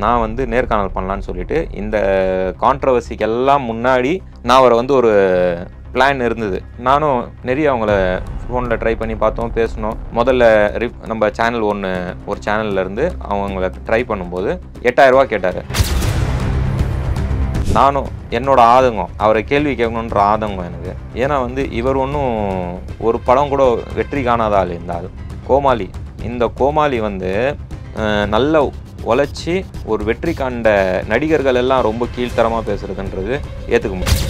நான் வந்து நேர்காணல் பண்ணலான்னு சொல்லிட்டு இந்த கான்ட்ரவர்சிக்கெல்லாம் முன்னாடி நான் அவரை வந்து ஒரு பிளான் இருந்தது. நானும் நிறைய அவங்கள ஃபோனில் ட்ரை பண்ணி பார்த்தோம், பேசணும். முதல்ல நம்ம சேனல் ஒரு சேனல்லேருந்து அவங்கள ட்ரை பண்ணும்போது 8000 ரூபா கேட்டார். நானும் என்னோட ஆதங்கம், அவரை கேள்வி கேட்கணுன்ற ஆதங்கம் எனக்கு. ஏன்னா வந்து இவர் ஒன்றும் ஒரு படம் கூட வெற்றி காணாத ஆள். இந்த ஆள் கோமாளி. இந்த கோமாளி வந்து நல்ல உழைச்சி ஒரு வெற்றி காண்ட நடிகர்கள் எல்லாம் ரொம்ப கீழ்த்தரமாக பேசுறதுன்றது ஏற்றுக்க முடியும்.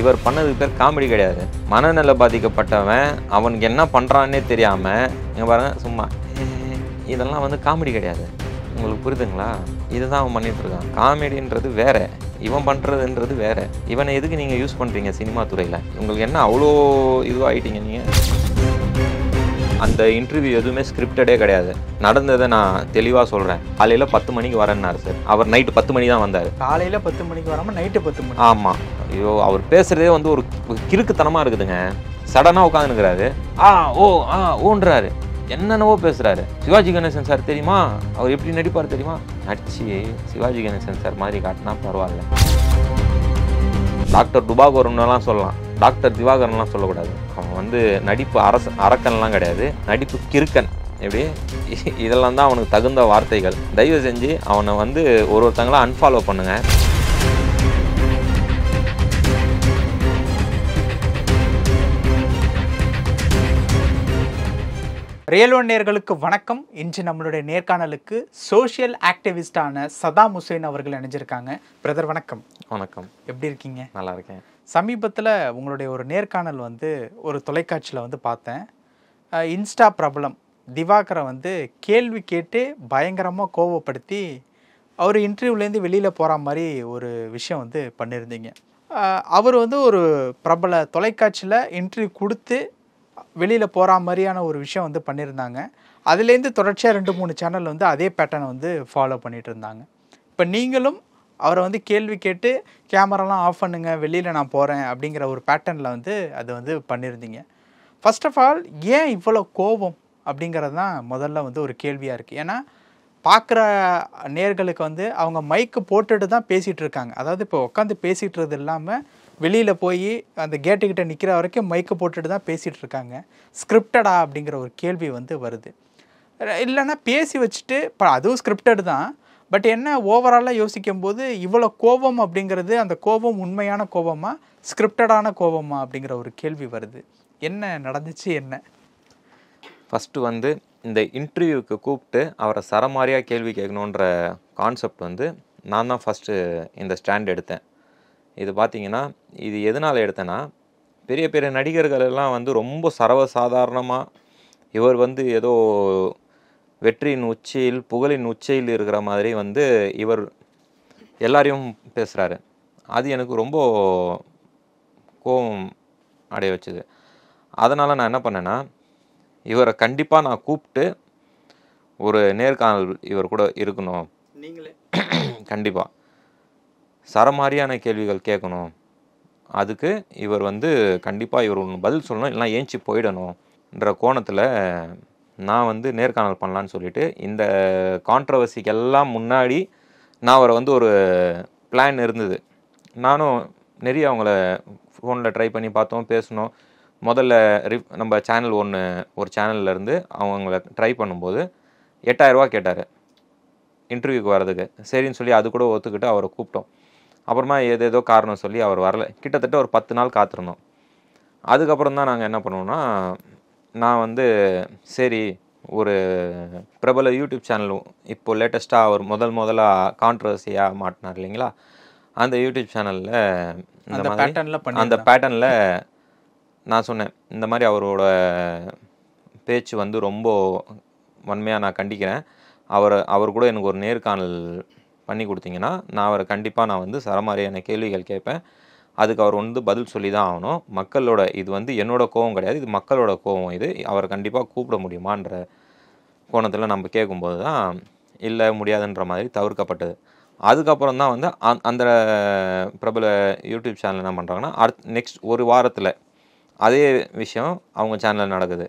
இவர் பண்ணதுக்கு பேர் காமெடி கிடையாது. மனநல பாதிக்கப்பட்டவன் அவனுக்கு என்ன பண்ணுறான்னே தெரியாமல் இங்கே பாருங்க சும்மா இதெல்லாம் வந்து காமெடி கிடையாது. உங்களுக்கு புரியுதுங்களா? இதுதான் அவன் பண்ணிட்டு இருக்கான். காமெடின்றது வேற, இவன் பண்ணுறதுன்றது வேற. இவனை எதுக்கு நீங்கள் யூஸ் பண்ணுறீங்க சினிமா துறையில்? உங்களுக்கு என்ன அவ்வளோ இதுவாகிட்டீங்க நீங்கள்? அந்த இன்டர்வியூ எதுவுமே ஸ்கிரிப்டடே கிடையாது. நடந்ததை நான் தெளிவாக சொல்கிறேன். காலையில் 10 மணிக்கு வரேன்னாரு சார். அவர் நைட்டு 10 மணி தான் வந்தார். காலையில் 10 மணிக்கு வராமல் நைட்டு 10 மணி. ஆமாம். ஐயோ, அவர் பேசுகிறதே வந்து ஒரு கிறுக்குத்தனமாக இருக்குதுங்க. சடனாக உட்காந்துருக்கிறாரு. ஓன்றாரு, என்னென்னவோ பேசுகிறாரு. சிவாஜி கணேசன் சார் தெரியுமா, அவர் எப்படி நடிப்பார் தெரியுமா? நடிச்சு சிவாஜி கணேசன் சார் மாதிரி காட்டினா பரவாயில்ல. டாக்டர் துபாகரன்லாம் சொல்லலாம், டாக்டர் திவாகரன்லாம் சொல்லக்கூடாது. அவன் வந்து நடிப்பு அரக்கன்லாம் கிடையாது, நடிப்பு கிறுக்கன். எப்படி இதெல்லாம் தான் அவனுக்கு தகுந்த வார்த்தைகள். தயவு செஞ்சு அவனை வந்து ஒருத்தங்களாம் அன்ஃபாலோ பண்ணுங்க. ரியல் ஒன் நேயர்களுக்கு வணக்கம். இன்று நம்மளுடைய நேர்காணலுக்கு சோஷியல் ஆக்டிவிஸ்டான சதாம் ஹுசேன் அவர்கள் இணைஞ்சிருக்காங்க. பிரதர் வணக்கம். வணக்கம். எப்படி இருக்கீங்க? நல்லா இருக்கேன். சமீபத்தில் உங்களுடைய ஒரு நேர்காணல் வந்து ஒரு தொலைக்காட்சியில் வந்து பார்த்தேன். இன்ஸ்டா பிரபலம் திவாகரை வந்து கேள்வி கேட்டு பயங்கரமாக கோவப்படுத்தி அவர் இன்டர்வியூலேருந்து வெளியில் போகிற மாதிரி ஒரு விஷயம் வந்து பண்ணியிருந்தீங்க. அவர் வந்து ஒரு பிரபல தொலைக்காட்சியில் இன்டர்வியூ கொடுத்து வெளியில் போகிற மாதிரியான ஒரு விஷயம் வந்து பண்ணியிருந்தாங்க. அதுலேருந்து தொடர்ச்சியாக 2-3 சேனல் வந்து அதே பேட்டர்னை வந்து ஃபாலோ பண்ணிகிட்டு இருந்தாங்க. இப்போ நீங்களும் அவரை வந்து கேள்வி கேட்டு கேமராலாம் ஆஃப் பண்ணுங்க, வெளியில் நான் போகிறேன் அப்படிங்கிற ஒரு பேட்டர்னில் வந்து அது வந்து பண்ணியிருந்தீங்க. ஃபர்ஸ்ட் ஆஃப் ஆல் ஏன் இவ்வளோ கோபம் அப்படிங்கிறது தான் முதல்ல வந்து ஒரு கேள்வியாக இருக்குது. ஏன்னா பார்க்குற நேர்களுக்கு வந்து அவங்க மைக்கு போட்டுட்டு தான் பேசிகிட்டு இருக்காங்க. அதாவது இப்போ உட்காந்து பேசிகிட்டு இல்லாமல் வெளியில் போய் அந்த கேட்டுக்கிட்ட நிற்கிற வரைக்கும் மைக்கு போட்டுட்டு தான் பேசிகிட்டு இருக்காங்க. ஸ்கிரிப்டடா அப்படிங்கிற ஒரு கேள்வி வந்து வருது. இல்லைன்னா பேசி வச்சுட்டு இப்போ அதுவும் ஸ்கிரிப்டட் தான். பட் என்ன ஓவராலாக யோசிக்கும் போது இவ்வளோ கோபம் அப்படிங்கிறது, அந்த கோபம் உண்மையான கோபமா ஸ்கிரிப்டடான கோபமா அப்படிங்கிற ஒரு கேள்வி வருது. என்ன நடந்துச்சு? என்ன ஃபஸ்ட்டு வந்து இந்த இன்டர்வியூவுக்கு கூப்பிட்டு அவரை சரமாரியாக கேள்வி கேட்கணுன்ற கான்செப்ட் வந்து நான் தான் ஃபஸ்ட்டு இந்த ஸ்டாண்ட் எடுத்தேன். இது பார்த்திங்கன்னா, இது எதனால் எடுத்தேன்னா, பெரிய பெரிய நடிகர்கள் எல்லாம் வந்து ரொம்ப சர்வசாதாரணமாக இவர் வந்து ஏதோ வெற்றியின் உச்சியில் புகழின் உச்சியில் இருக்கிற மாதிரி வந்து இவர் எல்லாரையும் பேசுகிறாரு. அது எனக்கு ரொம்ப கோபம் அடைய வச்சுது. அதனால் நான் என்ன பண்ணேன்னா, இவரை கண்டிப்பாக நான் கூப்பிட்டு ஒரு நேர்காணல் இவர் கூட இருக்கணும். நீங்களே கண்டிப்பாக சரமாரியான கேள்விகள் கேட்கணும். அதுக்கு இவர் வந்து கண்டிப்பாக இவர் ஒன்று பதில் சொல்லணும், இல்லைனா ஏஞ்சி போயிடணுன்ற கோணத்தில் நான் வந்து நேர்காணல் பண்ணலான்னு சொல்லிட்டு இந்த கான்ட்ரவர்சிக்கெல்லாம் முன்னாடி நான் அவரை வந்து ஒரு பிளான் இருந்தது. நானும் நிறைய அவங்கள ஃபோனில் ட்ரை பண்ணி பார்த்தோம், பேசணும். முதல்ல நம்ம சேனல் ஒரு சேனல்லேருந்து அவங்கள ட்ரை பண்ணும்போது 8000 ரூபா கேட்டார் இன்டர்வியூக்கு வர்றதுக்கு. சரின்னு சொல்லி அது கூட ஒத்துக்கிட்டு அவரை கூப்பிட்டோம். அப்புறமா ஏதேதோ காரணம் சொல்லி அவர் வரல. கிட்டத்தட்ட ஒரு 10 நாள் காத்திருந்தோம். அதுக்கப்புறம் தான் நாங்கள் என்ன பண்ணுவோம்னா, நான் வந்து சரி ஒரு பிரபல யூடியூப் சேனல் இப்போ லேட்டஸ்ட்டாக அவர் முதலாக கான்ட்ரவர்சியாக மாட்டினார் இல்லைங்களா, அந்த யூடியூப் சேனலில் அந்த பேட்டர்னில் நான் சொன்னேன், இந்த மாதிரி அவரோட பேச்சு வந்து ரொம்ப வன்மையாக நான் கண்டிக்கிறேன். அவர் கூட எனக்கு ஒரு நேர்காணல் பண்ணி கொடுத்தீங்கன்னா நான் அவரை கண்டிப்பாக நான் வந்து சரமாரியான கேள்விகள் கேட்பேன். அதுக்கு அவர் வந்து பதில் சொல்லி தான் ஆகணும். மக்களோட இது வந்து என்னோட கோவம் கிடையாது, இது மக்களோட கோவம். இது அவரை கண்டிப்பாக கூப்பிட முடியுமான்ற கோணத்தில் நம்ம கேட்கும்போது தான் இல்லை முடியாதுன்ற மாதிரி தவிர்க்கப்பட்டது. அதுக்கப்புறம் தான் வந்து அந்த பிரபல யூடியூப் சேனல் என்ன பண்ணுறாங்கன்னா, நெக்ஸ்ட் ஒரு வாரத்தில் அதே விஷயம் அவங்க சேனலில் நடக்குது.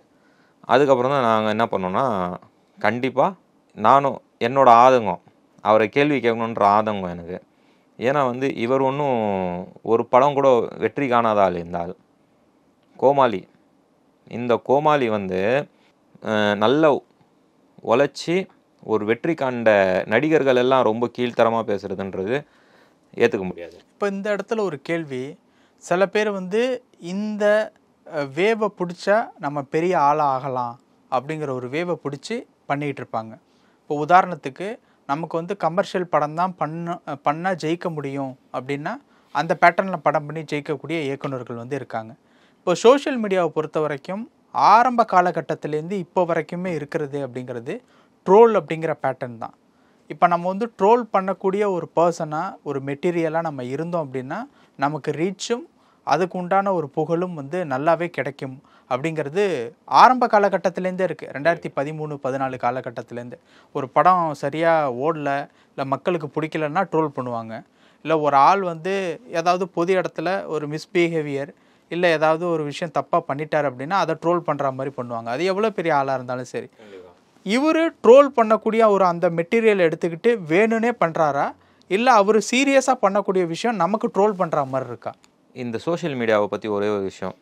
அதுக்கப்புறம் தான் நாங்கள் என்ன பண்ணோன்னா, கண்டிப்பாக நானும் என்னோட ஆதங்கம், அவரை கேள்வி கேட்கணுன்ற ஆதங்கம் எனக்கு. ஏன்னா வந்து இவர் ஒன்றும் ஒரு படம் கூட வெற்றி காணாத ஆள் இந்த ஆள். கோமாளி. இந்த கோமாளி வந்து நல்ல உழைச்சி ஒரு வெற்றி காண்ட நடிகர்கள் எல்லாம் ரொம்ப கீழ்த்தரமாக பேசுறதுன்றது ஏற்றுக்க முடியாது. இப்போ இந்த இடத்துல ஒரு கேள்வி, சில பேர் வந்து இந்த வேவை பிடிச்சா நம்ம பெரிய ஆளாக ஆகலாம் அப்படிங்கிற ஒரு வேவை பிடிச்சி பண்ணிக்கிட்டு இருப்பாங்க. இப்போ உதாரணத்துக்கு நமக்கு வந்து கமர்ஷியல் படம் தான் பண்ணால் ஜெயிக்க முடியும் அப்படின்னா அந்த பேட்டர்னில் படம் பண்ணி ஜெயிக்கக்கூடிய இயக்குநர்கள் வந்து இருக்காங்க. இப்போ சோஷியல் மீடியாவை பொறுத்த வரைக்கும் ஆரம்ப காலகட்டத்திலேருந்து இப்போ வரைக்குமே இருக்கிறது அப்படிங்கிறது ட்ரோல் அப்படிங்கிற பேட்டர்ன் தான். இப்போ நம்ம வந்து ட்ரோல் பண்ணக்கூடிய ஒரு பர்சனாக ஒரு மெட்டீரியலாக நம்ம இருந்தோம் அப்படின்னா நமக்கு ரீச்சும் அதுக்கு உண்டான ஒரு புகழும் வந்து நல்லாவே கிடைக்கும் அப்படிங்கிறது ஆரம்ப காலகட்டத்திலேருந்தே இருக்குது. 2013-14 காலகட்டத்திலேருந்து ஒரு படம் சரியாக ஓடலை, இல்லை மக்களுக்கு பிடிக்கலன்னா ட்ரோல் பண்ணுவாங்க. இல்லை ஒரு ஆள் வந்து ஏதாவது பொது இடத்துல ஒரு மிஸ்பிஹேவியர் இல்லை ஏதாவது ஒரு விஷயம் தப்பாக பண்ணிட்டார் அப்படின்னா அதை ட்ரோல் பண்ணுற மாதிரி பண்ணுவாங்க. அது எவ்வளோ பெரிய ஆளாக இருந்தாலும் சரி. இவர் ட்ரோல் பண்ணக்கூடிய ஒரு அந்த மெட்டீரியல் எடுத்துக்கிட்டு வேணும்னே பண்ணுறாரா, இல்லை அவர் சீரியஸாக பண்ணக்கூடிய விஷயம் நமக்கு ட்ரோல் பண்ணுற மாதிரி இருக்கா? இந்த சோஷியல் மீடியாவை பற்றி ஒரே ஒரு விஷயம்,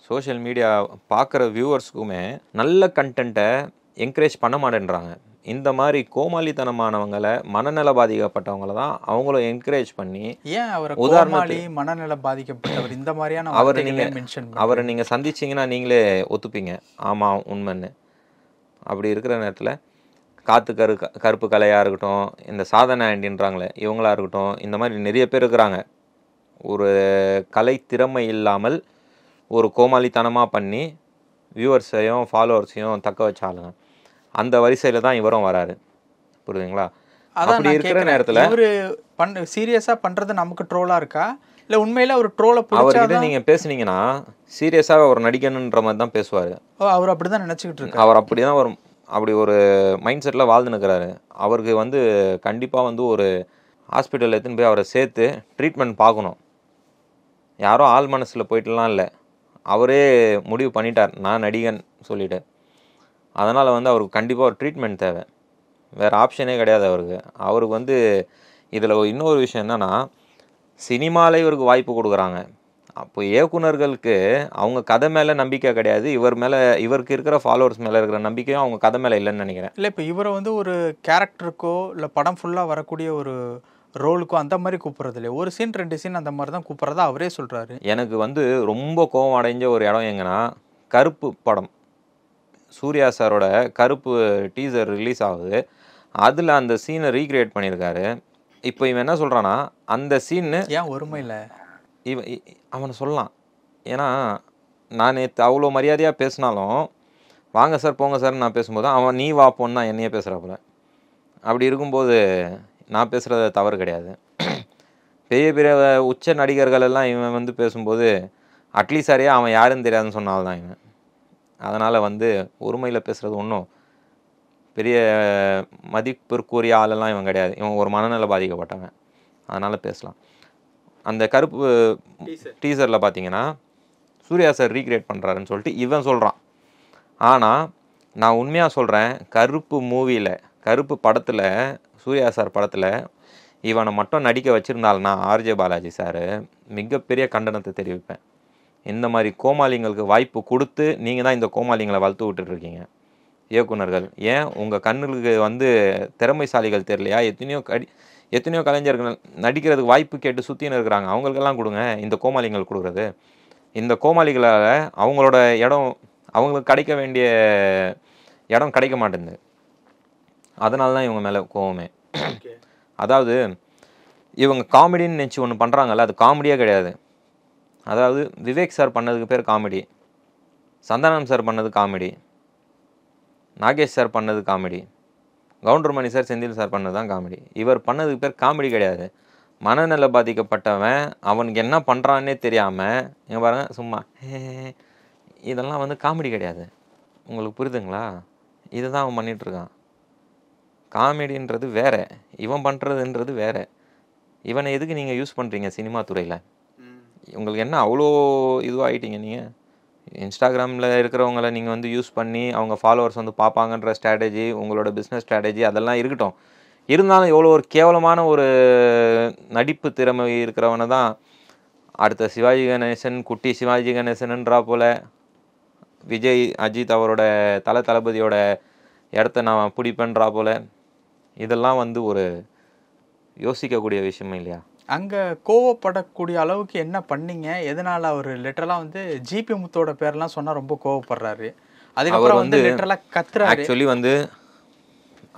சோஷியல் மீடியா பார்க்குற வியூவர்ஸ்க்குமே நல்ல கண்டென்ட்டை என்கரேஜ் பண்ண மாட்டேன்றாங்க. இந்த மாதிரி கோமாளித்தனமானவங்களை, மனநல பாதிக்கப்பட்டவங்களை தான் அவங்களும் என்கரேஜ் பண்ணி, ஏன் அவர் கோமாளி மனநல பாதிக்கப்பட்டவர் இந்த மாதிரியான அவரை நீங்கள் சந்திச்சிங்கன்னா நீங்களே ஒத்துப்பீங்க, ஆமாம் உண்மைன்னு. அப்படி இருக்கிற நேரத்தில் கருப்பு கலையாக இருக்கட்டும், இந்த சாதனை ஆண்டின்றாங்களே இவங்களா இருக்கட்டும், இந்த மாதிரி நிறைய பேர் இருக்கிறாங்க. ஒரு கலை திறமை இல்லாமல் ஒரு கோமாளித்தனமாக பண்ணி வியூவர்ஸையும் ஃபாலோவர்ஸையும் தக்க வச்சாலுங்க. அந்த வரிசையில் தான் இவரும் வராரு. புரியுதுங்களா? அப்படி இருக்கிற நேரத்தில் இவர் சீரியஸாக பண்ணுறது நமக்கு ட்ரோலாக இருக்கா, இல்லை உண்மையில் ஒரு ட்ரோலை அவர்கிட்ட நீங்கள் பேசுனீங்கன்னா சீரியஸாக அவர் நடிக்கணுன்ற மாதிரி தான் பேசுவார். அவர் அப்படி தான் நினச்சிக்கிட்டு இருக்கு. அவர் அப்படி தான் வரும், அப்படி ஒரு மைண்ட் செட்டில் வாழ்ந்துனுக்கிறாரு. அவருக்கு வந்து கண்டிப்பாக வந்து ஒரு ஹாஸ்பிட்டலில் எடுத்துன்னு போய் அவரை சேர்த்து ட்ரீட்மெண்ட் பார்க்கணும். யாரோ ஆள் மனசில் போயிட்டுலாம் இல்லை, அவரே முடிவு பண்ணிட்டார் நான் நடிகன் சொல்லிவிட்டு. அதனால் வந்து அவருக்கு கண்டிப்பாக ஒரு ட்ரீட்மெண்ட் தேவை, வேறு ஆப்ஷனே கிடையாது அவருக்கு. அவருக்கு வந்து இதில் இன்னொரு விஷயம் என்னென்னா, சினிமாவில் இவருக்கு வாய்ப்பு கொடுக்குறாங்க. அப்போ இயக்குனர்களுக்கு அவங்க கதை மேலே நம்பிக்கை கிடையாது, இவருக்கு இருக்கிற ஃபாலோவர்ஸ் மேலே இருக்கிற நம்பிக்கையும் அவங்க கதை மேலே இல்லைன்னு நினைக்கிறேன். இல்லை இப்போ இவரை வந்து ஒரு கேரக்டருக்கோ இல்லை படம் ஃபுல்லாக வரக்கூடிய ஒரு ரோலுக்கோ அந்த மாதிரி கூப்பிட்றது இல்லை, ஒரு சீன் 2 சீன் அந்த மாதிரி தான் கூப்பிட்றதா அவரே சொல்கிறாரு. எனக்கு வந்து ரொம்ப கோபம் அடைஞ்ச ஒரு இடம் எங்கன்னா, கருப்பு படம், சூர்யா சாரோட கருப்பு டீசர் ரிலீஸ் ஆகுது. அதில் அந்த சீனை ரீக்ரியேட் பண்ணியிருக்காரு. இப்போ இவன் என்ன சொல்கிறான்னா, அந்த சீன்னு ஏன் ஒருமையில் அவனை சொல்லலாம். ஏன்னா நான் நேற்று அவ்வளோ மரியாதையாக பேசினாலும் வாங்க சார் போங்க சார் நான் பேசும்போது அவன் நீ வா போன்னு தான் என்னையே பேசுகிறாப்புல. அப்படி இருக்கும்போது நான் பேசுகிறது தவறு கிடையாது. பெரிய பெரிய உச்ச நடிகர்கள் எல்லாம் இவன் வந்து பேசும்போது அட்லீஸ்ட் சரியா அவன் யாருன்னு தெரியாதுன்னு சொன்னால்தான் இவன். அதனால் வந்து ஒருமையில் பேசுகிறது ஒன்றும் பெரிய மதிப்பிற்குரிய ஆளெல்லாம் இவன் கிடையாது. இவன் ஒரு மனநல பாதிக்கப்பட்டவன், அதனால் பேசலாம். அந்த கருப்பு டீசரில் பார்த்தீங்கன்னா சூர்யா சார் ரீக்ரியேட் பண்ணுறாருன்னு சொல்லிட்டு இவன் சொல்கிறான். ஆனால் நான் உண்மையாக சொல்கிறேன், கருப்பு மூவியில், கருப்பு படத்தில், சூர்யா சார் படத்தில் இவனை மட்டும் நடிக்க வச்சுருந்தால்னா ஆர்ஜே பாலாஜி சார் மிகப்பெரிய கண்டனத்தை தெரிவிப்பேன். இந்த மாதிரி கோமாளிங்களுக்கு வாய்ப்பு கொடுத்து நீங்கள் தான் இந்த கோமாளிங்களை வளர்த்து விட்டுட்ருக்கீங்க இயக்குனர்கள். ஏன் உங்கள் கண்ணுக்கு வந்து திறமைசாலிகள் தெரியலையா? எத்தனையோ கலைஞர்கள் நடிக்கிறதுக்கு வாய்ப்பு கேட்டு சுற்றின்னு இருக்கிறாங்க, அவங்களுக்கெல்லாம் கொடுங்க. இந்த கோமாளிகள் கொடுக்குறது, இந்த கோமாளிகளால் அவங்களோட இடம், அவங்களுக்கு கிடைக்க வேண்டிய இடம் கிடைக்க மாட்டேங்குது. அதனால தான் இவங்க மேலே கோவமே. அதாவது இவங்க காமெடின்னு நினச்சி ஒன்று பண்ணுறாங்கல்ல, அது காமெடியே கிடையாது. அதாவது விவேக் சார் பண்ணதுக்கு பேர் காமெடி, சந்தானம் சார் பண்ணது காமெடி, நாகேஷ் சார் பண்ணது காமெடி, கவுண்டர்மணி சார் செந்தில் சார் பண்ணது தான் காமெடி. இவர் பண்ணதுக்கு பேர் காமெடி கிடையாது. மனநல பாதிக்கப்பட்டவன் அவனுக்கு என்ன பண்ணுறான்னே தெரியாமல் இங்கே பாருங்க சும்மா இதெல்லாம் வந்து காமெடி கிடையாது. உங்களுக்கு புரியுதுங்களா? இதுதான் அவன் பண்ணிகிட்ருக்கான். காமெடின்றது வேறு, இவன் பண்ணுறதுன்றது வேறு. இவனை எதுக்கு நீங்கள் யூஸ் பண்ணுறீங்க சினிமா துறையில்? உங்களுக்கு என்ன அவ்வளோ இதுவாகிட்டீங்க நீங்கள்? இன்ஸ்டாகிராமில் இருக்கிறவங்கள நீங்கள் வந்து யூஸ் பண்ணி அவங்க ஃபாலோவர்ஸ் வந்து பார்ப்பாங்கன்ற ஸ்ட்ராட்டஜி, உங்களோட பிஸ்னஸ் ஸ்ட்ராட்டஜி அதெல்லாம் இருக்கட்டும். இருந்தாலும் எவ்வளோ ஒரு கேவலமான ஒரு நடிப்பு திறமை இருக்கிறவனை தான் அடுத்த சிவாஜி கணேசன், குட்டி சிவாஜி கணேசன்ன்றா போல் விஜய், அஜித் அவரோட தளபதியோட இடத்த நான் பிடிப்பேன்றா போல். இதெல்லாம் வந்து ஒரு யோசிக்கக்கூடிய விஷயம் இல்லையா? அங்கே கோவப்படக்கூடிய அளவுக்கு என்ன பண்ணீங்க? எதனால் அவர் லிட்டரலாக வந்து ஜிபி முத்தோட பேர்லாம் சொன்னால் ரொம்ப கோவப்படுறாரு. அதுக்கப்புறம் வந்து லிட்டரலாக கத்துறாரு. ஆக்சுவலி வந்து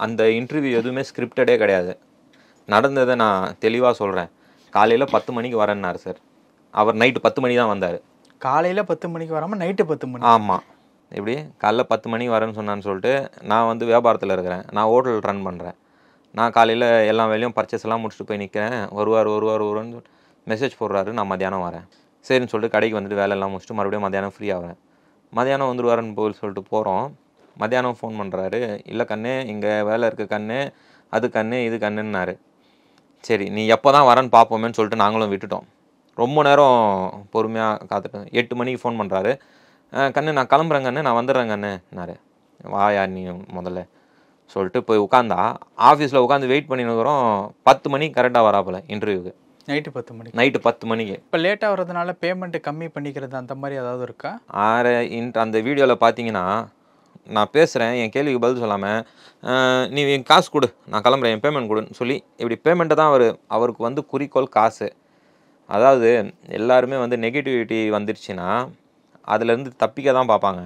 அந்த இன்டர்வியூ எதுவுமே ஸ்கிரிப்டடே கிடையாது. நடந்ததை நான் தெளிவாக சொல்கிறேன். காலையில் 10 மணிக்கு வரேன்னாரு சார். அவர் நைட்டு 10 மணி தான் வந்தார். காலையில் 10 மணிக்கு வராமல் நைட்டு 10 மணி? ஆமாம். இப்படி காலைல 10 மணிக்கு வரேன்னு சொன்னான்னு சொல்லிட்டு, நான் வந்து வியாபாரத்தில் இருக்கிறேன், நான் ஹோட்டல் ரன் பண்ணுறேன். நான் காலையில் எல்லா வேலையும் பர்ச்சேஸ் எல்லாம் முடிச்சுட்டு போய் நிற்கிறேன். வருவார்னு மெசேஜ் போடுறாரு. நான் மத்தியானம் வரேன். சரின்னு சொல்லிட்டு கடைக்கு வந்துட்டு வேலையெல்லாம் முடிச்சுட்டு மறுபடியும் மத்தியானம் ஃப்ரீ ஆகிறேன். மத்தியானம் வந்துடுவாருன்னு போய் சொல்லிட்டு போகிறோம். மத்தியானம் ஃபோன் பண்ணுறாரு. இல்லை கண்ணு, இங்கே வேலை இருக்குது கண்ணு, அது கண்ணு இது கண்ணுன்னாரு. சரி நீ எப்போ தான் வரேன்னு பார்ப்போமேன்னு சொல்லிட்டு நாங்களும் விட்டுட்டோம். ரொம்ப நேரம் பொறுமையாக காத்துட்டேன். 8 மணிக்கு ஃபோன் பண்ணுறாரு. கண்ணு நான் கிளம்புறேன் கண்ணு, நான் வந்துடுறேன் கண்ணுன்னாரு. வாயா நீ முதல்ல சொல்லிட்டு போய் உட்காந்தா, ஆஃபீஸில் உட்காந்து வெயிட் பண்ணினுக்கிறோம். 10 மணிக்கு கரெக்டாக வராப்பில் இன்டர்வியூக்கு. நைட்டு 10 மணிக்கு? நைட்டு 10 மணிக்கு. இப்போ லேட்டாக வரதுனால பேமெண்ட்டு கம்மி பண்ணிக்கிறது அந்த மாதிரி ஏதாவது இருக்கா? அந்த வீடியோவில் பார்த்தீங்கன்னா நான் பேசுகிறேன், என் கேள்விக்கு பதில் சொல்லாமல் நீ காசு கொடு, நான் கிளம்புறேன், என் பேமெண்ட் கொடுன்னு சொல்லி இப்படி பேமெண்ட்டை தான் அவருக்கு வந்து குறிக்கோள் காசு. அதாவது எல்லாருமே வந்து நெகட்டிவிட்டி வந்துடுச்சுன்னா அதுலேருந்து தப்பிக்க தான் பார்ப்பாங்க.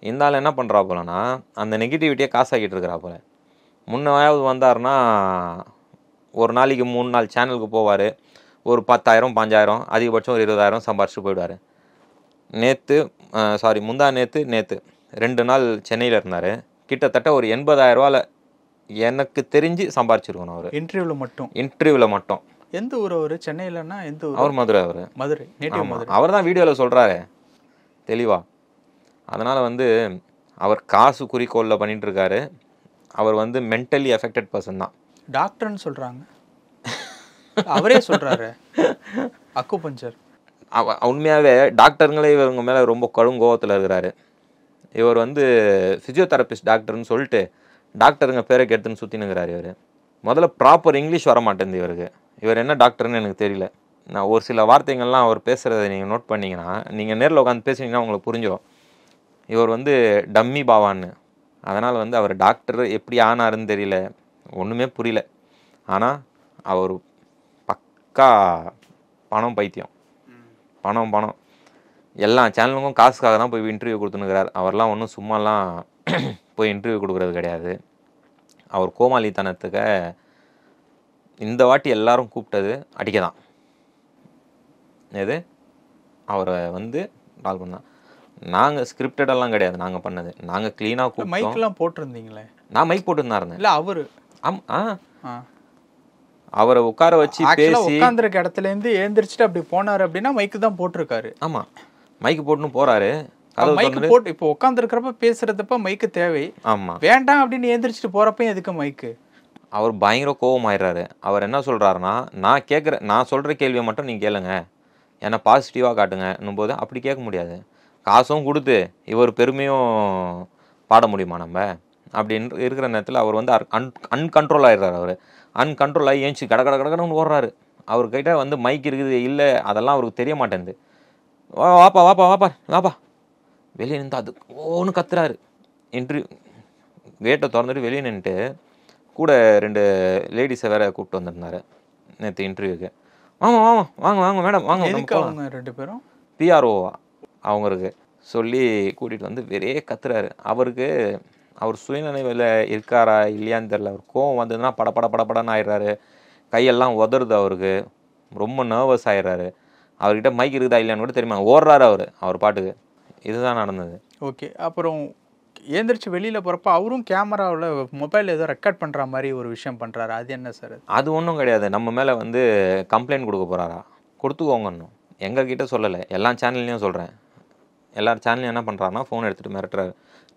இந்த ஆள் என்ன பண்ணுறா போலன்னா அந்த நெகட்டிவிட்டியை காசாக்கிட்டு இருக்கிறா போல. முன்னாவது வந்தார்னா ஒரு நாளைக்கு 3-4 சேனலுக்கு போவார். ஒரு 10,000 5,000 அதிகபட்சம் ஒரு 20,000 சம்பாரிச்சு போயிடுவார். நேற்று 2 நாள் சென்னையில் இருந்தார். கிட்டத்தட்ட ஒரு 80,000 எனக்கு தெரிஞ்சு சம்பாரிச்சிருக்கணும் அவர் இன்டர்வியூவில் மட்டும். எந்த ஊர் அவர்? சென்னையிலன்னா எந்த ஊர்? அவர் மதுரை. மதுரை. அவர் தான் வீடியோவில் சொல்கிறாரு தெளிவாக. அதனால் வந்து அவர் காசு குறிக்கோளில் பண்ணிட்டு இருக்காரு. அவர் வந்து மென்டலி அஃபெக்டட் பர்சன் தான். டாக்டர்னு சொல்கிறாங்க, அவரே சொல்கிறாரு. அக்குபஞ்சர். உண்மையாகவே டாக்டருங்களே இவங்க மேலே ரொம்ப கடுங்கோவத்தில் இருக்கிறாரு. இவர் வந்து ஃபிசியோதெரபிஸ்ட் டாக்டர்னு சொல்லிட்டு டாக்டருங்க பேரை கெடுத்துன்னு சுற்றினுங்கிறார். இவர் முதல்ல ப்ராப்பர் இங்கிலீஷ் வர மாட்டேங்குது இவருக்கு. இவர் என்ன டாக்டர்னு எனக்கு தெரியல. நான் ஒரு சில வார்த்தைகள்லாம் அவர் பேசுகிறத நீங்கள் நோட் பண்ணிங்கன்னா, நீங்கள் நேரில் உட்காந்து பேசுனீங்கன்னா உங்களுக்கு புரிஞ்சிடும். இவர் வந்து டம்மி பாவான்னு. அதனால் வந்து அவர் டாக்டர் எப்படி ஆனாருன்னு தெரியல, ஒன்றுமே புரியல. ஆனால் அவர் பக்கா பணம் பைத்தியம். பணம் எல்லா சேனலுக்கும் காசுக்காக தான் போய் இன்டர்வியூ கொடுத்துனுக்கிறார். அவர்லாம் ஒன்றும் சும்மாலாம் போய் இன்டர்வியூ கொடுக்குறது கிடையாது. அவர் கோமாளித்தனத்துக்கு இந்த வாட்டி எல்லாரும் கூப்பிட்டது அடிக்க தான். எது அவரை வந்து கால் பண்ணால் நாங்கள் ஸ்கிரிப்டடெல்லாம் கிடையாது. நாங்கள் பண்ணது நாங்கள் க்ளீனாக கூப்பிட்டோம். மைக்கெல்லாம் போட்டிருந்தீங்களே? நான் மைக் போட்டுருந்தா இருந்தேன். இல்லை அவர் அவரை உட்கார வச்சு பேசி உட்காந்துருக்க இடத்துலேருந்து எழுந்திரிச்சிட்டு அப்படி போனார் அப்படின்னா மைக்கு தான் போட்டிருக்காரு. ஆமாம், மைக்கு போட்டுன்னு போகிறாரு. மைக்கு போட்டு இப்போ உட்காந்துருக்கிறப்ப பேசுறதப்ப மைக்கு தேவை. ஆமாம், வேண்டாம் அப்படின்னு எழுந்திரிச்சிட்டு போகிறப்ப எதுக்கு மைக்கு? அவர் பயங்கர கோபம் ஆயிடுறாரு. அவர் என்ன சொல்கிறாருன்னா, நான் சொல்கிற கேள்வியை மட்டும் நீங்கள் கேளுங்க, ஏன்னா பாசிட்டிவாக காட்டுங்கன்னும் போது அப்படி கேட்க முடியாது. காசும் கொடுத்து இவர் பெருமையும் பாட முடியுமா நம்ம? அப்படின்னு இருக்கிற நேரத்தில் அவர் வந்து அன்கண்ட்ரோல் ஆகிடுறாரு. அவர் அன்கண்ட்ரோல் ஆகி ஏஞ்சி கடன்னு ஓடுறாரு. அவர்கிட்ட வந்து மைக் இருக்குது இல்லை, அதெல்லாம் அவருக்கு தெரிய மாட்டேங்குது. வாப்பா வாப்பா வாப்பா வாப்பா வெளியே நின்று அது ஒன்று கத்துறாரு. கேட்டை திறந்துட்டு வெளியே நின்றுட்டு கூட 2 லேடிஸை வேற கூப்பிட்டு வந்திருந்தாரு நேற்று இன்டர்வியூக்கு. வாங்க வாங்க வாங்க வாங்க மேடம் வாங்க. அவங்க 2 பேரும் பிஆர்ஓவா அவங்களுக்கு சொல்லி கூட்டிகிட்டு வந்து வெறே கத்துறாரு. அவர் சுயநினைவில் இருக்காரா இல்லையான்னு தெரியல. அவர் கோவம் வந்ததுன்னா படன்னு ஆயிடுறாரு. கையெல்லாம் உதறுது. அவருக்கு ரொம்ப நர்வஸ் ஆயிடுறாரு. அவர்கிட்ட மைக் இருக்குதா இல்லையான்னு கூட தெரியுமா, ஓடுறாரு அவர் பாட்டுக்கு. இதுதான் நடந்தது. ஓகே, அப்புறம் ஏந்திரிச்சு வெளியில் போகிறப்ப அவரும் கேமராவில் மொபைல் ஏதோ ரெக்கார்ட் பண்ணுற மாதிரி ஒரு விஷயம் பண்ணுறாரு. அது என்ன சார்? அது ஒன்றும் கிடையாது. நம்ம மேலே வந்து கம்ப்ளைண்ட் கொடுக்க போகிறாரா? கொடுத்துக்கோங்கன்னு எங்ககிட்ட சொல்லலை, எல்லா சேனல்லையும் சொல்கிறேன். எல்லா சேனல்லையும் என்ன பண்ணுறாருன்னா ஃபோன் எடுத்துகிட்டு மிரட்டுறாரு.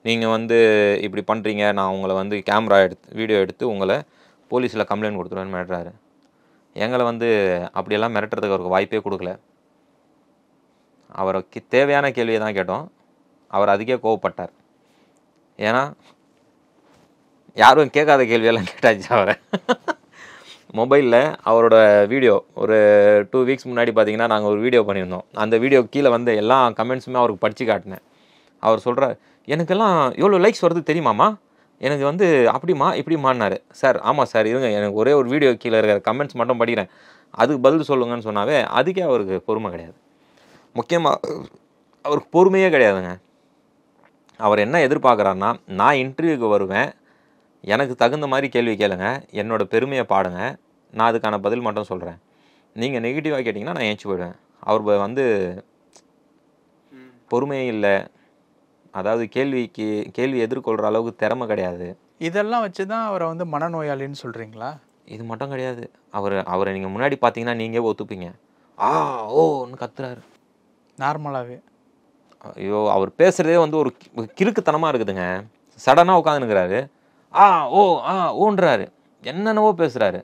நீங்கள் வந்து இப்படி பண்ணுறீங்க, நான் உங்களை வந்து வீடியோ எடுத்து உங்களை போலீஸில் கம்ப்ளைண்ட் கொடுத்துருவேன்னு மிரட்டுறாரு. எங்களை வந்து அப்படியெல்லாம் மிரட்டுறதுக்கு அவருக்கு வாய்ப்பே கொடுக்கல. அவருக்கு தேவையான கேள்வியை தான் கேட்டோம். அவர் அதுக்கே கோவப்பட்டார். ஏன்னா யாரும் கேட்காத கேள்வியெல்லாம் கேட்டாச்சு அவரை. மொபைலில் அவரோட வீடியோ ஒரு 2 வீக்ஸ் முன்னாடி பார்த்தீங்கன்னா நாங்கள் ஒரு வீடியோ பண்ணியிருந்தோம். அந்த வீடியோ கீழே வந்து எல்லா கமெண்ட்ஸுமே அவருக்கு படித்து காட்டினேன். அவர் சொல்கிறார், எனக்கெல்லாம் எவ்வளோ லைக்ஸ் வருது தெரியுமாம்மா, எனக்கு வந்து அப்படிமா இப்படிமான்னாரு. சார் ஆமாம் சார் இருங்க, எனக்கு ஒரே ஒரு வீடியோ கீழே இருக்கிற கமெண்ட்ஸ் மட்டும் படிக்கிறேன், அதுக்கு பதில் சொல்லுங்கன்னு சொன்னாவே அதுக்கே அவருக்கு பொறுமை கிடையாது. முக்கியமாக அவருக்கு பொறுமையே கிடையாதுங்க. அவர் என்ன எதிர்பார்க்குறாருன்னா, நான் இன்டர்வியூக்கு வருவேன், எனக்கு தகுந்த மாதிரி கேள்வி கேளுங்க, என்னோட பெருமையை பாடுங்க, நான் அதுக்கான பதில் மட்டும் சொல்கிறேன். நீங்கள் நெகட்டிவாக கேட்டிங்கன்னா நான் ஏஞ்சி போயிடுவேன். அவர் வந்து பொறுமையே இல்லை, அதாவது கேள்வி எதிர்கொள்கிற அளவுக்கு திறமை கிடையாது. இதெல்லாம் வச்சு தான் அவரை வந்து மனநோயாளின்னு சொல்கிறீங்களா? இது மட்டும் கிடையாது. அவரை நீங்கள் முன்னாடி பார்த்தீங்கன்னா நீங்கள் ஒத்துப்பீங்க. ஓன்னு கத்துறாரு நார்மலாகவே. ஐயோ, அவர் பேசுகிறதே வந்து ஒரு கிறுக்குத்தனமாக இருக்குதுங்க. சடனாக உட்காந்துனுக்கிறாரு, ஓன்றாரு, என்னென்னவோ பேசுகிறாரு.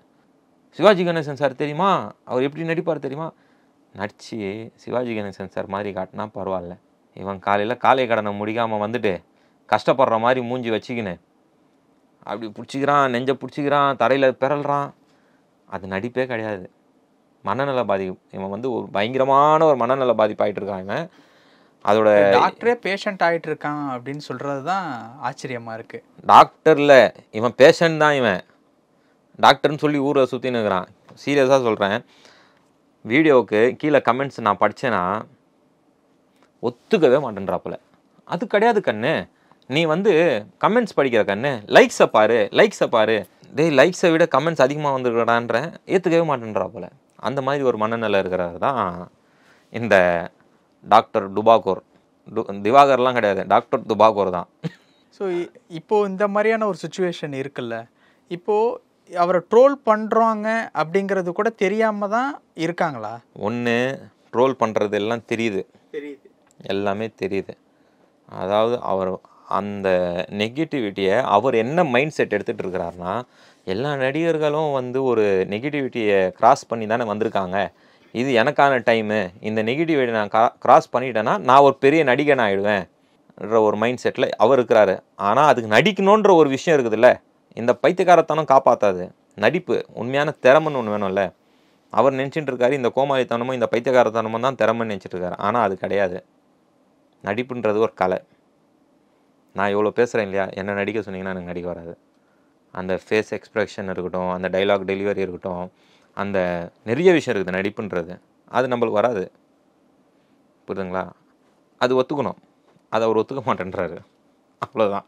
சிவாஜி கணேசன் சார் தெரியுமா, அவர் எப்படி நடிப்பார் தெரியுமா, நடிச்சு சிவாஜி கணேசன் சார் மாதிரி காட்டினா பரவாயில்ல. இவன் காலையில் காலை கடனை முடிக்காமல் வந்துட்டு கஷ்டப்படுற மாதிரி மூஞ்சி வச்சுக்கின்னு அப்படி பிடிச்சிக்கிறான், நெஞ்சை பிடிச்சிக்கிறான், தரையில் பிறல்றான். அது நடிப்பே கிடையாது, மனநல பாதிப்பு. இவன் வந்து ஒரு பயங்கரமான ஒரு மனநல பாதிப்பு ஆகிட்டு இருக்கான் இவன். அதோட டாக்டரே பேஷண்ட் ஆகிட்டு இருக்கான் அப்படின்னு சொல்கிறது தான் ஆச்சரியமாக இருக்குது. டாக்டரில் இவன் பேஷண்ட் தான், இவன் டாக்டர்னு சொல்லி ஊரை சுற்றின்னு இருக்கிறான். சீரியஸாக சொல்கிறேன், வீடியோவுக்கு கீழே கமெண்ட்ஸ் நான் படித்தேன்னா ஒத்துக்கவே மாட்டேன்றாப்புல. அது கிடையாது கண்ணு, நீ வந்து கமெண்ட்ஸ் படிக்கிற கண்ணு, லைக்ஸை பாரு. லைக்ஸை விட கமெண்ட்ஸ் அதிகமாக வந்துருக்கடான்றேன், ஏற்றுக்கவே மாட்டேன்றாப்புல. அந்த மாதிரி ஒரு மனநிலை இருக்கிறாரு தான் இந்த டாக்டர் டுபாகோர். திவாகர்லாம் கிடையாது, டாக்டர் டுபாகோர் தான். ஸோ இப்போது இந்த மாதிரியான ஒரு சுச்சுவேஷன் இருக்குல்ல, இப்போது அவரை ட்ரோல் பண்ணுறாங்க அப்படிங்கிறது கூட தெரியாமல் தான் இருக்காங்களா? ஒன்று ட்ரோல் பண்ணுறது எல்லாம் தெரியுது, எல்லாமே தெரியுது. அதாவது அவர் அந்த நெகட்டிவிட்டியை அவர் என்ன மைண்ட் செட் எடுத்துகிட்டு இருக்கிறாருன்னா, எல்லா நடிகர்களும் வந்து ஒரு நெகட்டிவிட்டியை கிராஸ் பண்ணி தானே வந்திருக்காங்க, இது எனக்கான டைமு, இந்த நெகட்டிவிட்டி நான் கிராஸ் பண்ணிட்டேன்னா நான் ஒரு பெரிய நடிகன் ஆகிடுவேன்ற ஒரு மைண்ட் செட்டில் அவர் இருக்கிறாரு. ஆனால் அதுக்கு நடிக்கணுன்ற ஒரு விஷயம் இருக்குதுல்ல, இந்த பைத்தியக்காரத்தனம் காப்பாற்றாது. நடிப்பு, உண்மையான திறமைன்னு ஒன்று வேணும்ல. அவர் நினச்சிட்டு இருக்காரு இந்த கோமாளித்தனமும் இந்த பைத்தியக்காரத்தனமும் தான் திறமைன்னு நினச்சிட்டு இருக்காரு. ஆனால் அது கிடையாது. நடிப்புன்றது ஒரு கலை. நான் இவ்வளோ பேசுகிறேன் இல்லையா, என்ன நடிக்க சொன்னீங்கன்னா எனக்கு நடிக்க வராது. அந்த ஃபேஸ் எக்ஸ்ப்ரெஷன் இருக்கட்டும், அந்த டைலாக் டெலிவரி இருக்கட்டும், அந்த நிறைய விஷயம் இருக்குது நடிப்புன்றது, அது நம்மளுக்கு வராது. புரியுதுங்களா? அது ஒத்துக்கணும், அதை அவர் ஒத்துக்க மாட்டேன்றாரு, அவ்வளோதான்.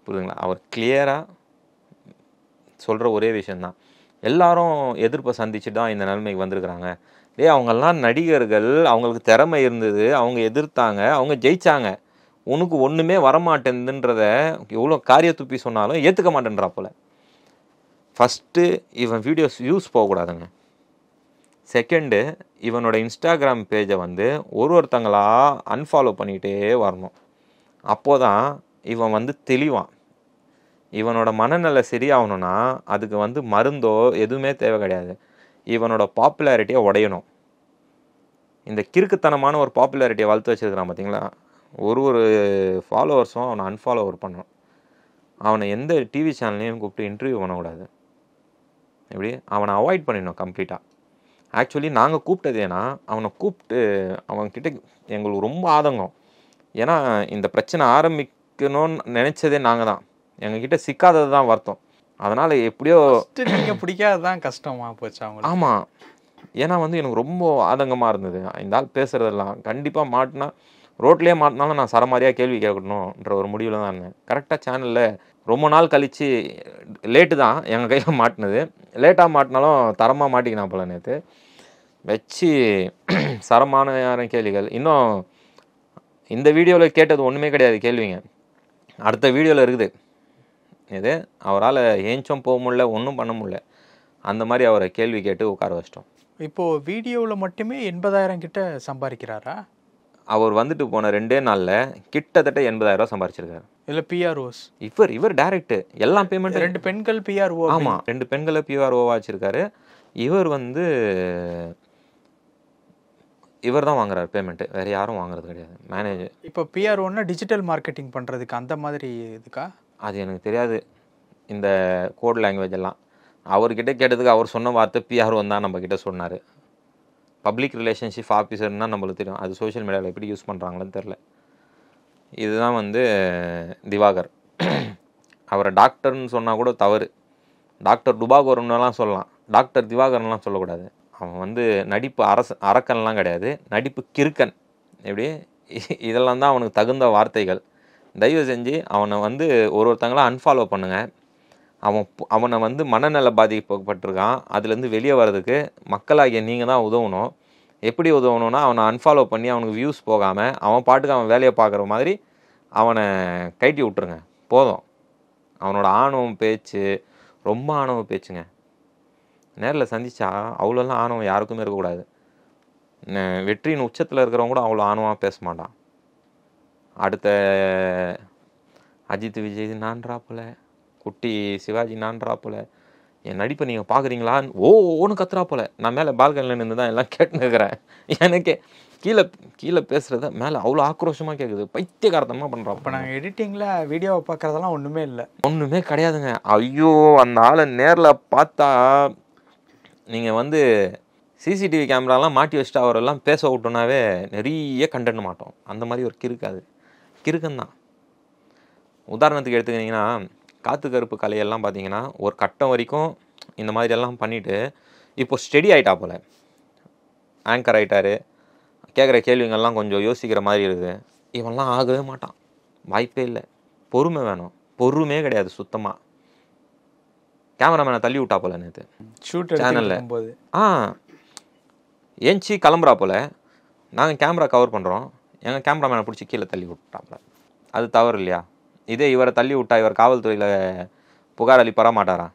புரியுதுங்களா? அவர் கிளியராக சொல்கிற ஒரே விஷயந்தான், எல்லாரும் எதிர்ப்பை சந்திச்சுட்டு தான் இந்த நிலைமைக்கு வந்திருக்கிறாங்க. அவங்கெல்லாம் நடிகர்கள், அவங்களுக்கு திறமை இருந்தது, அவங்க எதிர்த்தாங்க, அவங்க ஜெயிச்சாங்க. உனக்கு ஒன்றுமே வரமாட்டேன்துன்றத எவ்வளோ காரிய துப்பி சொன்னாலும் ஏற்றுக்க மாட்டேன்றா போல. ஃபஸ்ட்டு இவன் வீடியோஸ் வியூஸ் போகக்கூடாதுங்க. செகண்டு, இவனோட இன்ஸ்டாகிராம் பேஜை வந்து ஒருத்தங்களா அன்ஃபாலோ பண்ணிகிட்டே வரணும். அப்போதான் இவன் வந்து தெளிவான். இவனோட மனநிலை சரியாகணும்னா அதுக்கு வந்து மருந்தோ எதுவுமே தேவை கிடையாது. இவனோட பாப்புலாரிட்டியை உடையணும். இந்த கிறுக்குத்தனமான ஒரு பாப்புலாரிட்டியை வளர்த்து வச்சுருக்கிறான் பார்த்தீங்களா, ஒரு ஃபாலோவர்ஸும் அவனை அன்ஃபாலோவர் பண்ணணும். அவனை எந்த டிவி சேனல்லையும் கூப்பிட்டு இன்டர்வியூ பண்ணக்கூடாது. எப்படி அவனை அவாய்ட் பண்ணிடணும் கம்ப்ளீட்டாக. ஆக்சுவலி நாங்கள் கூப்பிட்டது ஏன்னா, அவனை கூப்பிட்டு அவன்கிட்ட எங்களுக்கு ரொம்ப ஆதங்கம். ஏன்னா இந்த பிரச்சனை ஆரம்பிக்கணும்னு நினச்சதே நாங்கள் தான், எங்ககிட்ட சிக்காதது தான் வருத்தம். அதனால் எப்படியோ நீங்கள் பிடிக்காததான் கஷ்டமாக போச்சு அவங்க. ஆமாம், ஏன்னா வந்து எனக்கு ரொம்ப ஆதங்கமாக இருந்தது. இந்த ஆள் பேசுகிறதெல்லாம் கண்டிப்பாக மாட்டினா, ரோட்லேயே மாட்டினாலும் நான் சரமாரியாக கேள்வி கேட்கணுன்ற ஒரு முடிவில் தான் இருந்தேன். கரெக்டாக சேனலில் ரொம்ப நாள் கழித்து, லேட்டு தான் எங்கள் கையில் மாட்டினது, லேட்டாக மாட்டினாலும் தரமாக மாட்டிக்கினா போல நேற்று வச்சு சரமான கேள்விகள். இன்னும் இந்த வீடியோவில் கேட்டது ஒன்றுமே கிடையாது கேள்விங்க, அடுத்த வீடியோவில் இருக்குது. இது அவரால் ஏஞ்சும் போக முடியல, ஒன்றும் பண்ண முடியல. அந்த மாதிரி அவரை கேள்வி கேட்டு உட்கார வச்சிட்டோம். இப்போது வீடியோவில் மட்டுமே 80,000 கிட்ட சம்பாதிக்கிறாரா? அவர் வந்துட்டு போன 2 நாளில் கிட்டத்தட்ட 80,000 சம்பாரிச்சிருக்காரு. இல்லை பிஆர்ஓஸ்? இவர் டைரக்ட் எல்லாம் பேமெண்ட். 2 பெண்கள் பிஆர்ஓ. ஆமாம், 2 பெண்களை பிஆர்ஓவாக வச்சுருக்காரு. இவர் வந்து இவர் தான் வாங்குறாரு பேமெண்ட்டு, வேறு யாரும் வாங்குறது கிடையாது. மேனேஜர். இப்போ பிஆர்ஓன்னா டிஜிட்டல் மார்க்கெட்டிங் பண்ணுறதுக்கு அந்த மாதிரி இதுக்கா? அது எனக்கு தெரியாது இந்த கோட் லாங்குவேஜ் எல்லாம். அவர்கிட்ட கேட்டதுக்கு அவர் சொன்ன வார்த்தை பிஆர்ஓ தான் நம்மக்கிட்ட சொன்னார். பப்ளிக் ரிலேஷன்ஷிப் ஆஃபீஸர்னால் நம்மளுக்கு தெரியும், அது சோஷியல் மீடியாவில் எப்படி யூஸ் பண்ணுறாங்களன்னு தெரில. இதுதான் வந்து திவாகர். அவரை டாக்டர்னு சொன்னால் கூட தவறு. டாக்டர் டுபாகோர்னுலாம் சொல்லலாம், டாக்டர் திவாகர்லாம் சொல்லக்கூடாது. அவன் வந்து நடிப்பு அரக்கன்லாம் கிடையாது, நடிப்பு கிறுக்கன். எப்படி இதெல்லாம் தான் அவனுக்கு தகுந்த வார்த்தைகள். தயவு செஞ்சு அவனை வந்து ஒருத்தங்களாம் அன்ஃபாலோ பண்ணுங்கள். அவனை வந்து மனநல பாதிக்கப்பட்டிருக்கான், அதுலேருந்து வெளியே வர்றதுக்கு மக்களாகிய நீங்கள் தான் உதவணும். எப்படி உதவணும்னா அவனை அன்ஃபாலோ பண்ணி அவனுக்கு வியூஸ் போகாமல் அவன் பாட்டுக்கு அவன் வேலையை பார்க்குற மாதிரி அவனை கைட்டி விட்டுருங்க போதும். அவனோட ஆணவம் பேச்சு ரொம்ப ஆணவ பேச்சுங்க. நேரில் சந்திச்சா அவ்வளோலாம் ஆணவம் யாருக்குமே இருக்கக்கூடாது. வெற்றியின் உச்சத்தில் இருக்கிறவங்க கூட அவ்வளோ ஆணவமாக பேச மாட்டான். அடுத்த அஜித் விஜய் நான்றாப்புல, குட்டி சிவாஜி நான்றாப்புல, என் நடிப்பை நீங்கள் பார்க்குறீங்களா ஒன்று கத்துறாப்புல. நான் மேலே பால்கனியில் நின்று தான் எல்லாம் கேட்டுன்னு இருக்கிறேன். எனக்கே கீழே பேசுகிறத மேலே அவ்வளோ ஆக்ரோஷமாக கேட்குது, பைத்தியகாரத்தமாக பண்ணுறான். இப்போ நாங்கள் எடிட்டிங்கில் வீடியோவை பார்க்குறதெல்லாம் ஒன்றுமே இல்லை, ஒன்றுமே கிடையாதுங்க. ஐயோ அந்த ஆளை நேரில் பார்த்தா நீங்கள் வந்து சிசிடிவி கேமராலாம் மாட்டி வச்சுட்டு அவரெல்லாம் பேச விட்டோன்னாவே நிறைய கண்டென்ட் மாட்டோம். அந்த மாதிரி ஒரு கிறுக்காது, கிறுக்கந்தான். உதாரணத்துக்கு எடுத்துக்கிட்டிங்கன்னா காத்து கருப்பு கலையெல்லாம் பார்த்தீங்கன்னா ஒரு கட்டம் வரைக்கும் இந்த மாதிரியெல்லாம் பண்ணிவிட்டு இப்போ ஸ்டெடி ஆகிட்டா போல், ஆங்கர் ஆகிட்டாரு, கேட்குற கேள்விங்கள்லாம் கொஞ்சம் யோசிக்கிற மாதிரி இருக்குது. இவன்லாம் ஆகவே மாட்டான், வாய்ப்பே இல்லை. பொறுமை வேணும், பொறுமையே கிடையாது சுத்தமாக. கேமராமேனை தள்ளி விட்டா போல் நேற்று ஷூட் சேனலில். போது ஏஞ்சி கிளம்புறா போல், நாங்கள் கேமரா கவர் பண்ணுறோம், எங்கள் கேமராமேனை பிடிச்சி கீழே தள்ளி விட்டாப்புல. அது தவறு இல்லையா? இதே இவரை தள்ளி விட்டா இவர் காவல்துறையில் புகார் அளிப்பாரா மாட்டாரா?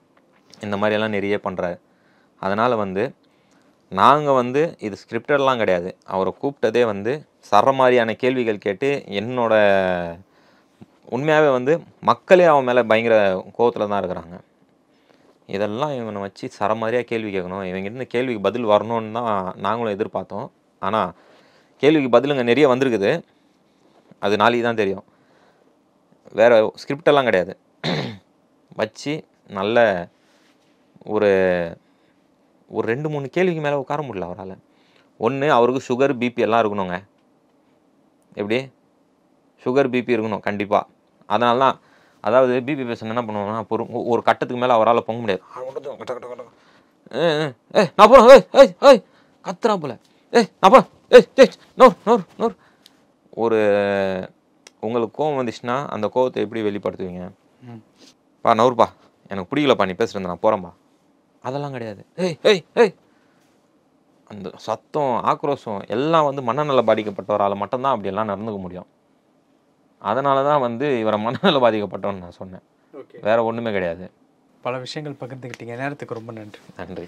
இந்த மாதிரியெல்லாம் நிறைய பண்ணுறாரு. அதனால் வந்து நாங்கள் வந்து இது ஸ்கிரிப்டட்லாம் கிடையாது. அவரை கூப்பிட்டதே வந்து மாதிரியான கேள்விகள் கேட்டு என்னோட உண்மையாகவே வந்து மக்களே அவன் மேலே பயங்கர கோவத்தில் தான் இருக்கிறாங்க. இதெல்லாம் இவனை வச்சு மாதிரியாக கேள்வி கேட்கணும், இவங்கிட்ட கேள்விக்கு பதில் வரணும்னு தான் நாங்களும் எதிர்பார்த்தோம். ஆனால் கேள்விக்கு பதிலுங்க நிறைய வந்திருக்குது, அது நாளைக்கு தான் தெரியும். வேறு ஸ்கிரிப்டெல்லாம் கிடையாது. வச்சு நல்ல ஒரு 2-3 கேள்விக்கு மேலே உட்கார முடியல அவரால். ஒன்று, அவருக்கு சுகர் பிபி எல்லாம் இருக்கணுங்க. எப்படி சுகர் பிபி இருக்கணும் கண்டிப்பாக. அதனால தான் அதாவது பிபி பேஷண்ட் என்ன பண்ணுவாங்கன்னா ஒரு கட்டத்துக்கு மேலே அவரால் பொங்க முடியாது. நான் போகிறேன் கத்துறா போல, நான் போகிறேன் நோர். ஒரு உங்களுக்கு கோவம் வந்துச்சுன்னா அந்த கோவத்தை எப்படி வெளிப்படுத்துவீங்க? பா நவுறுப்பா, எனக்கு பிடிக்கலப்பா நீ பேசுகிறது, நான் போகிறேன்பா. அதெல்லாம் கிடையாது. அந்த சத்தம் ஆக்ரோஷம் எல்லாம் வந்து மனநல பாதிக்கப்பட்டவரால் மட்டும்தான் அப்படியெல்லாம் நடந்துக்க முடியும். அதனால தான் வந்து இவரை மனநல பாதிக்கப்பட்டவன்னு நான் சொன்னேன், வேற ஒன்றுமே கிடையாது. பல விஷயங்கள் பகிர்ந்துக்கிட்டீங்க. நேரத்துக்கு ரொம்ப நன்றி. நன்றி.